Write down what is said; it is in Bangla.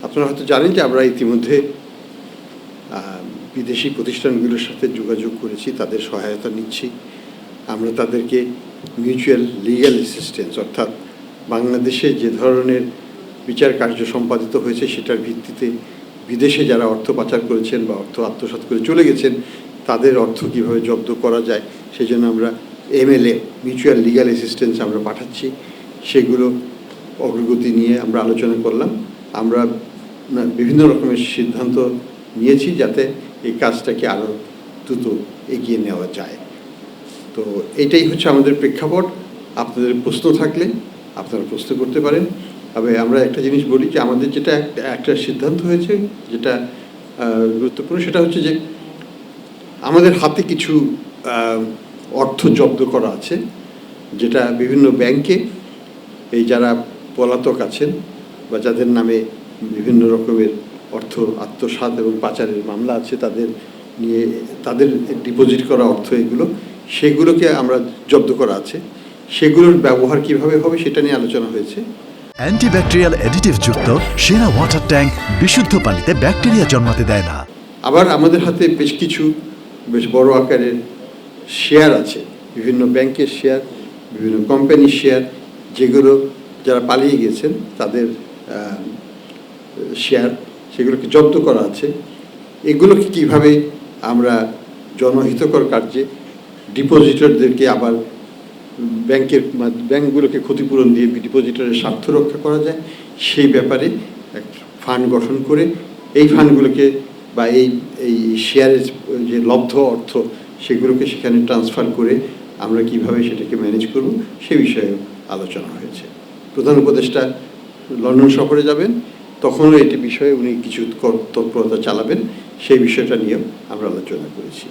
আপনারা হয়তো জানেন যে আমরা ইতিমধ্যে বিদেশি প্রতিষ্ঠানগুলোর সাথে যোগাযোগ করেছি, তাদের সহায়তা নিচ্ছি। আমরা তাদেরকে মিউচুয়াল লিগ্যাল অ্যাসিস্ট্যান্স, অর্থাৎ বাংলাদেশে যে ধরনের বিচার কার্য সম্পাদিত হয়েছে সেটার ভিত্তিতে বিদেশে যারা অর্থ পাচার করেছেন বা অর্থ আত্মসাৎ করে চলে গেছেন তাদের অর্থ কীভাবে জব্দ করা যায় সেই জন্য আমরা MLA মিউচুয়াল লিগ্যাল অ্যাসিস্ট্যান্স আমরা পাঠাচ্ছি। সেগুলো অগ্রগতি নিয়ে আমরা আলোচনা করলাম। আমরা বিভিন্ন রকমের সিদ্ধান্ত নিয়েছি যাতে এই কাজটাকে আরও দ্রুত এগিয়ে নেওয়া যায়। তো এটাই হচ্ছে আমাদের প্রেক্ষাপট। আপনাদের প্রশ্ন থাকলে আপনারা প্রশ্ন করতে পারেন। তবে আমরা একটা জিনিস বলি যে আমাদের যেটা একটা সিদ্ধান্ত হয়েছে যেটা গুরুত্বপূর্ণ, সেটা হচ্ছে যে আমাদের হাতে কিছু অর্থ জব্দ করা আছে, যেটা বিভিন্ন ব্যাংকে এই যারা পলাতক আছেন বা যাদের নামে বিভিন্ন রকমের অর্থ আত্মসাৎ এবং পাচারের মামলা আছে তাদের ডিপোজিট করা অর্থ সেগুলোকে আমরা জব্দ করা আছে। সেগুলোর ব্যবহার কিভাবে হবে সেটা নিয়ে আলোচনা হয়েছে। অ্যান্টিব্যাকটেরিয়াল অ্যাডিটিভ যুক্ত সেরা ওয়াটার ট্যাঙ্ক বিশুদ্ধ পানিতে ব্যাকটেরিয়া জন্মাতে দেয় না। আবার আমাদের হাতে বেশ বড় আকারের শেয়ার আছে, বিভিন্ন ব্যাংকের শেয়ার, বিভিন্ন কোম্পানির শেয়ার, যেগুলো যারা পালিয়ে গেছেন তাদের শেয়ার, সেগুলোকে জব্দ করা আছে। এগুলোকে কিভাবে আমরা জনহিতকর কার্যে ডিপোজিটরদেরকে আবার ব্যাংকগুলোকে ক্ষতিপূরণ দিয়ে ডিপোজিটরের স্বার্থ রক্ষা করা যায় সেই ব্যাপারে এক ফান্ড গঠন করে এই ফান্ডগুলোকে বা এই শেয়ারের যে লব্ধ অর্থ সেগুলোকে সেখানে ট্রান্সফার করে আমরা কিভাবে সেটাকে ম্যানেজ করব সে বিষয়ে আলোচনা হয়েছে। প্রধান উপদেষ্টা লন্ডন সফরে যাবেন, তখনও এটি বিষয়ে উনি কিছু তৎপরতা চালাবেন, সেই বিষয়টা নিয়েও আমরা আলোচনা করেছি।